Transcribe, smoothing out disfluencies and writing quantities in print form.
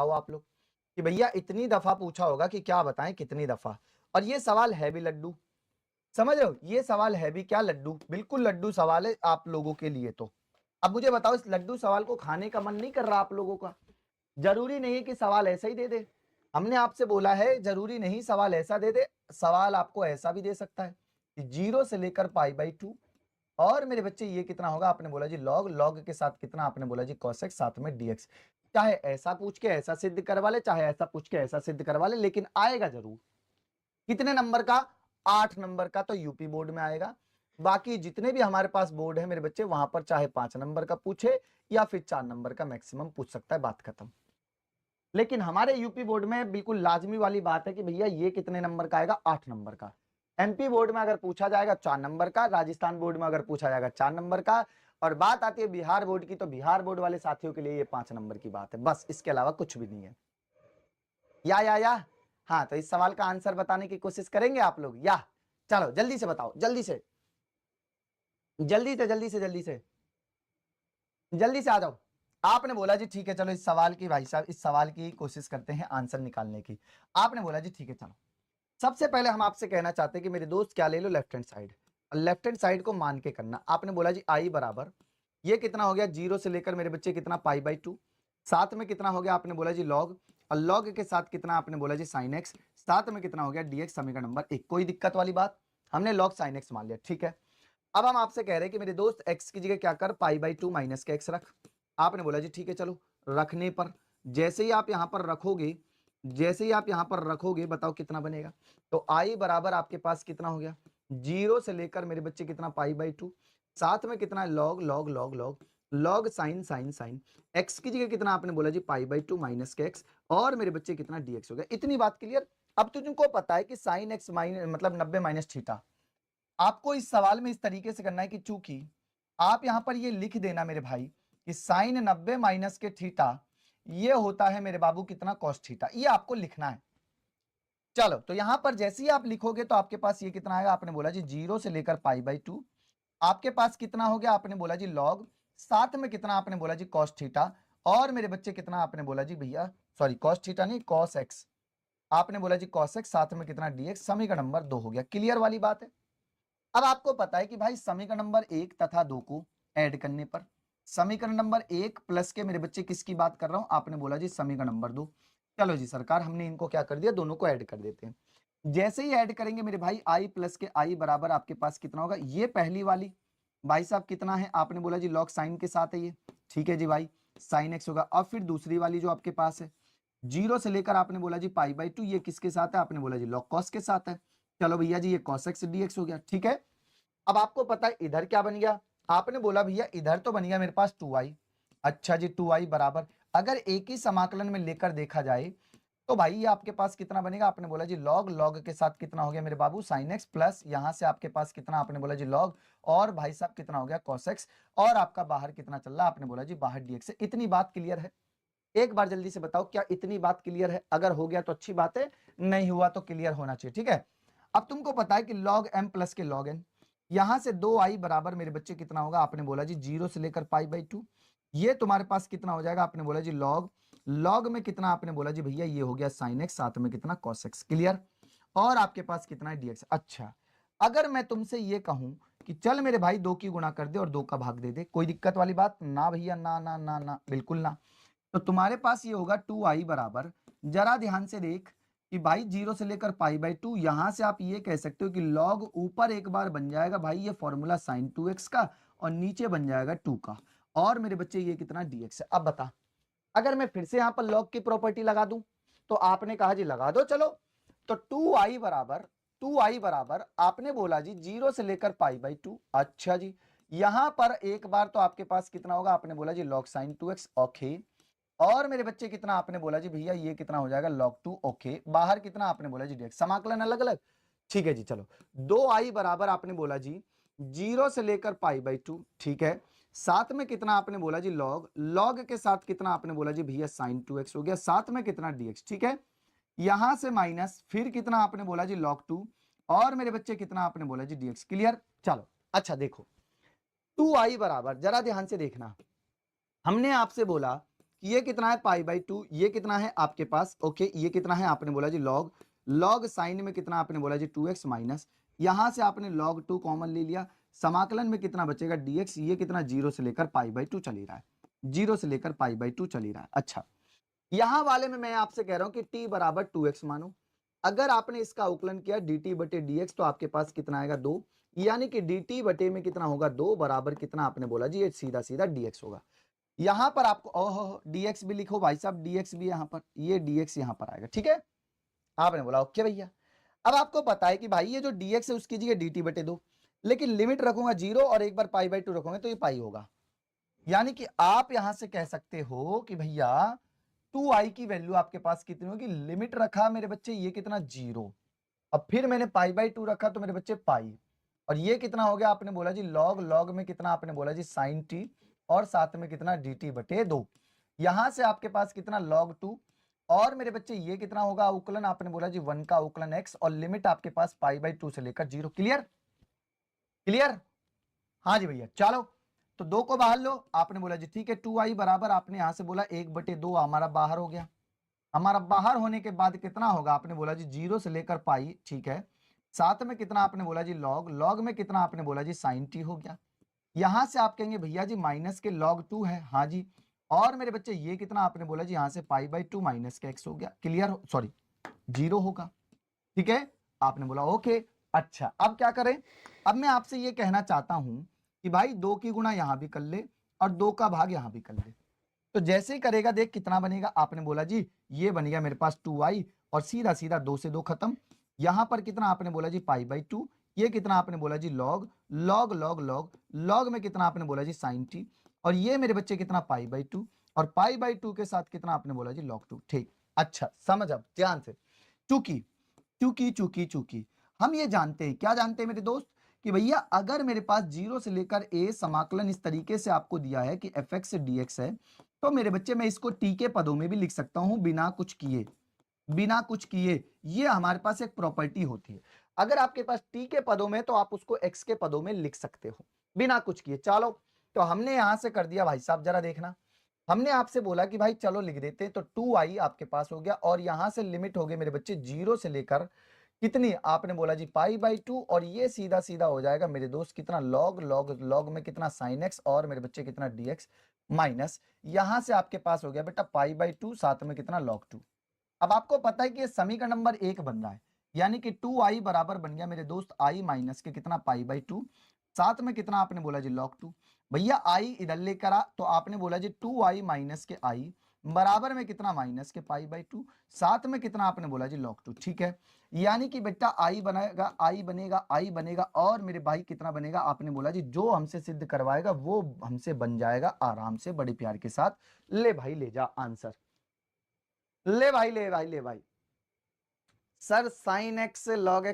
बताओ आप लोग कि भैया इतनी दफा पूछा होगा कि क्या बताएं कितनी दफा। और ये सवाल है भी लड्डू, समझ रहे हो, ये सवाल है भी क्या लड्डू, बिल्कुल लड्डू सवाल है आप लोगों के लिए। तो अब मुझे बताओ, इस लड्डू सवाल को खाने का मन नहीं कर रहा आप लोगों का? जरूरी नहीं है कि सवाल ऐसा ही दे दे, हमने आपसे बोला है जरूरी नहीं सवाल ऐसा दे दे, सवाल आपको ऐसा भी दे सकता है कि 0 से लेकर π/2। और मेरे बच्चे ये कितना होगा, आपने बोला जी लॉग, लॉग के साथ कितना, आपने बोला जी cos x, साथ में dx। चाहे ऐसा पूछ के ऐसा सिद्ध करवा ले, चाहे ऐसा पूछ के ऐसा सिद्ध करवा ले, लेकिन आएगा जरूर। कितने नंबर का? 8 नंबर का तो यूपी बोर्ड में आएगा। बाकी जितने भी हमारे पास बोर्ड है मेरे बच्चे, वहां पर चाहे 5 नंबर का पूछे या फिर 4 नंबर का मैक्सिमम पूछ सकता है, बात खत्म। लेकिन हमारे यूपी बोर्ड में बिल्कुल लाजमी वाली बात है कि भैया ये कितने नंबर का आएगा, 8 नंबर का। एमपी बोर्ड में अगर पूछा जाएगा 4 नंबर का, राजस्थान बोर्ड में अगर पूछा जाएगा 4 नंबर का, और बात आती है बिहार बोर्ड की, तो बिहार बोर्ड वाले साथियों के लिए ये 5 नंबर की बात है, बस इसके अलावा कुछ भी नहीं है। या हाँ, तो इस सवाल का आंसर बताने की कोशिश करेंगे आप लोग या? चलो जल्दी से बताओ, जल्दी से जल्दी से जल्दी से जल्दी से जल्दी से आ जाओ। आपने बोला जी ठीक है, चलो इस सवाल की, भाई साहब इस सवाल की कोशिश करते हैं आंसर निकालने की। आपने बोला जी ठीक है, चलो सबसे पहले हम आपसे कहना चाहते हैं कि मेरे दोस्त क्या ले लो, left hand side. Left hand side को मान के करना। आपने बोला जी आई बराबर, ये कितना हो गया 0 से लेकर मेरे बच्चे कितना π/2, साथ में कितना हो गया, आपने बोला जी लॉग, और लॉग के साथ कितना, आपने बोला जी साइन एक्स, साथ में कितना हो गया dx, समीकरण नंबर 1। कोई दिक्कत वाली बात, हमने लॉग साइन एक्स मान लिया, ठीक है। अब हम आपसे कह रहे हैं कि मेरे दोस्त x की जगह क्या कर, π/2 माइनस के x रख। आपने बोला जी ठीक है, चलो रखने पर जैसे ही आप यहां पर रखोगे, जैसे ही आप यहां पर रखोगे, बताओ कितना बनेगा। तो i बराबर आपके पास कितना हो गया, 0 से लेकर मेरे बच्चे कितना π/2, साथ में कितना log log log log log sine sine sine, x की जगह कितना, आपने बोला जी π/2 माइनस के x, और मेरे बच्चे कितना dx हो गया। इतनी बात क्लियर। अब तो तुमको पता है कि साइन x माइनस मतलब 90 माइनस थीटा। आपको इस सवाल में इस तरीके से करना है कि चूंकि आप यहां पर ये लिख देना मेरे भाई कि साइन 90 माइनस के थीटा ये होता है मेरे बाबू कितना, कॉस थीटा, ये आपको लिखना है। चलो तो यहां पर जैसे ही आप लिखोगे तो आपके पास ये कितना आएगा, आपने बोला जी 0 से लेकर π/2, आपके पास कितना हो गया, आपने बोला जी लॉग, साथ में कितना, आपने बोला जी कॉस थीटा, और मेरे बच्चे कितना, आपने बोला जी भैया सॉरी कॉस थीटा नहीं कॉस एक्स, आपने बोला जी कॉस एक्स, साथ में कितना dx, समीकरण नंबर 2 हो गया। क्लियर वाली बात है। अब आपको पता है कि भाई समीकरण नंबर 1 तथा 2 को ऐड करने पर, समीकरण नंबर 1 प्लस के मेरे बच्चे किसकी बात कर रहा हूं, आपने बोला जी समीकरण नंबर 2। चलो जी सरकार, हमने इनको क्या कर दिया, दोनों को ऐड कर देते हैं। जैसे ही ऐड करेंगे मेरे भाई i प्लस के i बराबर आपके पास कितना होगा, ये पहली वाली भाई साहब कितना है, आपने बोला जी लॉग साइन के साथ है ये, ठीक है जी भाई साइन एक्स होगा। अब फिर दूसरी वाली जो आपके पास है 0 से लेकर आपने बोला जी π/2, ये किसके साथ है, आपने बोला जी लॉग कॉस के साथ है। चलो भैया जी ये कॉस एक्स dx हो गया, ठीक है। अब आपको पता है इधर क्या बन गया, आपने बोला भैया इधर तो बन गया मेरे पास 2i। अच्छा जी 2i बराबर, अगर एक ही समाकलन में लेकर देखा जाए तो भाई ये आपके पास कितना बनेगा, आपने बोला जी लॉग, लॉग के साथ कितना हो गया मेरे बाबू साइन एक्स, प्लस यहां से आपके पास कितना, आपने बोला जी लॉग, और भाई साहब कितना हो गया कॉस एक्स, और आपका बाहर कितना चल रहा है, आपने बोला जी बाहर dx है। इतनी बात क्लियर है? एक बार जल्दी से बताओ क्या इतनी बात क्लियर है? अगर हो गया तो अच्छी बात है, नहीं हुआ तो क्लियर होना चाहिए, ठीक है। अब तुमको पता है कि लॉग m प्लस के लॉग n, यहां से 2i बराबर मेरे बच्चे कितना होगा, आपने बोला जी 0 से लेकर π/2, ये तुम्हारे पास कितना हो जाएगा, आपने बोला जी लॉग, लॉग में कितना, आपने बोला जी भैया ये हो गया साइन एक्स, साथ में कितना कॉस एक्स। क्लियर। और आपके पास कितना है dx। अच्छा अगर मैं तुमसे ये कहूं कि चल मेरे भाई 2 की गुणा कर दे और 2 का भाग दे दे, कोई दिक्कत वाली बात ना भैया, ना ना ना ना बिल्कुल ना। तो तुम्हारे पास ये होगा 2i बराबर, जरा ध्यान से देख कि भाई 0 से लेकर π/2, यहां से आप ये कह सकते हो कि लॉग ऊपर एक बार बन जाएगा भाई ये फॉर्मूला साइन 2x का, और नीचे बन जाएगा 2 का, और मेरे बच्चे ये कितना dx है। अब बता, अगर मैं फिर से यहां पर लॉग की प्रॉपर्टी लगा दूं, तो आपने कहा जी लगा दो, चलो तो 2i बराबर आपने बोला जी 0 से लेकर π/2। अच्छा जी यहां पर एक बार तो आपके पास कितना होगा, आपने बोला जी log sin 2x, ओके, और मेरे बच्चे कितना, आपने बोला जी भैया ये कितना हो जाएगा log 2, ओके, बाहर कितना, आपने बोला जी dx, समाकलन अलग अलग, ठीक है जी। चलो 2i बराबर आपने बोला जी 0 से लेकर π/2, ठीक है, साथ में कितना, आपने बोला जी log, log के साथ कितना, आपने बोला जी भैया sin 2x हो गया, साथ में कितना dx, ठीक है, यहां से माइनस, फिर कितना, आपने बोला जी log 2, और मेरे बच्चे कितना, आपने बोला जी dx। क्लियर। चलो अच्छा देखो 2i बराबर, जरा ध्यान से देखना, हमने आपसे बोला कि ये कितना है पाई बाई 2, ये कितना है आपके पास, ओके, ये कितना है आपने बोला जी लॉग, लॉग साइन में कितना आपने बोला जी 2x माइनस, यहां से आपने log 2 कॉमन ले लिया, समाकलन में कितना बचेगा dx, ये कितना 0 से लेकर पाई बाई 2 चली रहा है, 0 से लेकर पाई बाई 2 चली रहा है। अच्छा, यहां वाले में मैं आपसे कह रहा हूं कि t बराबर 2x मानो, अगर आपने इसका अवकलन किया dt बटे dx तो आपके पास कितना आएगा 2, यानी कि dt बटे में कितना होगा 2 बराबर कितना आपने बोला जी, ये सीधा सीधा dx होगा। यहां पर आपको ओहो dx भी लिखो भाई साहब, dx भी यहां पर, ये dx यहां पर आएगा, ठीक है, आपने बोला ओके भैया। अब आपको पता है कि भाई ये जो dx है उसकी जगह dt बटे 2, लेकिन लिमिट रखूंगा 0 और एक बार पाई बाई 2 रखूंगा तो ये पाई होगा, यानी कि आप यहां से कह सकते हो कि भैया 2i की वैल्यू आपके पास कितनी होगी, लिमिट रखा मेरे बच्चे ये कितना 0, अब फिर मैंने पाई बाई 2 रखा तो मेरे बच्चे पाई, और ये कितना हो गया आपने बोला जी लॉग, लॉग में कितना आपने बोला जी साइन टी, और साथ में कितना dt बटे 2, यहां से आपके पास कितना log 2, और मेरे बच्चे ये कितना होगा अवकलन आपने बोला जी 1 का अवकलन x, और लिमिट आपके पास पाई बाई 2 से लेकर 0। क्लियर, क्लियर, हाँ जी भैया। चलो तो 2 को बाहर लो, आपने बोला जी ठीक है 2i बराबर, आपने यहां से बोला 1 बटे 2 हमारा बाहर हो गया, हमारा बाहर होने के बाद कितना होगा आपने बोला जी 0 से लेकर पाई, ठीक है, साथ में कितना आपने बोला जी लॉग, लॉग में कितना आपने बोला जी साइन टी हो गया, यहां से आप कहेंगे भैया जी माइनस के log 2 है, हाँ जी, और मेरे बच्चे ये कितना आपने बोला जी यहां से पाई बाई 2 माइनस के x हो गया, क्लियर, सॉरी 0 होगा, ठीक है, आपने बोला ओके। अच्छा अब क्या करें, अब मैं आपसे ये कहना चाहता हूं कि भाई 2 की गुणा यहां भी कर ले और 2 का भाग यहां भी कर ले, तो जैसे ही करेगा देख कितना बनेगा, आपने बोला जी ये बन गया मेरे पास 2i, और सीधा सीधा 2 से 2 खत्म, यहां पर कितना आपने बोला जी पाई बाई 2, ये कितना आपने बोला जी log, log log log, log में कितना आपने बोला जी साइन टी, और ये मेरे बच्चे कितना पाई बाई 2, और पाई बाई 2 के साथ कितना आपने बोला जी log 2, ठीक। अच्छा समझ अब ध्यान से, चूंकि चूंकि चूंकि चूंकि हम ये जानते हैं, क्या जानते हैं मेरे दोस्त, कि भैया अगर मेरे पास 0 से लेकर a समाकलन इस तरीके से आपको दिया है कि fx से dx है, तो मेरे बच्चे मैं इसको t के पदों में भी लिख सकता हूं बिना कुछ किए, बिना कुछ किए, ये हमारे पास एक प्रॉपर्टी होती है, अगर आपके पास t के पदों में तो आप उसको x के पदों में लिख सकते हो बिना कुछ किए। चलो तो हमने यहां से कर दिया भाई साहब, जरा देखना, हमने आपसे बोला कि भाई चलो लिख देते हैं, तो 2i आपके पास हो गया, और यहां से लिमिट हो गई मेरे बच्चे 0 से लेकर कितनी आपने बोला जी पाई बाई 2, और ये सीधा सीधा हो जाएगा मेरे दोस्त कितना लॉग, लॉग लॉग में कितना साइन x, और मेरे बच्चे कितना dx माइनस, यहां से आपके पास हो गया बेटा पाई बाई 2, साथ में कितना log 2। अब आपको पता है कि ये समीकरण नंबर 1 बन रहा है, यानी कि 2i बराबर बन गया मेरे दोस्त i माइनस के कितना पाई बाई 2, साथ में कितना आपने बोला जी log 2, भैया i इधर लेकर आ तो आपने बोला जी 2i माइनस के i बराबर में कितना माइनस के पाई बाई 2, साथ में कितना आपने बोला जी log 2, ठीक है, यानी कि बेटा i बनेगा, i बनेगा, i बनेगा, और मेरे भाई कितना बनेगा, आपने बोला जी जो हमसे सिद्ध करवाएगा वो हमसे बन जाएगा आराम से, बड़े प्यार के साथ, ले भाई ले जा आंसर, ले भाई ले भाई ले भाई, सर साइन एक्स से log x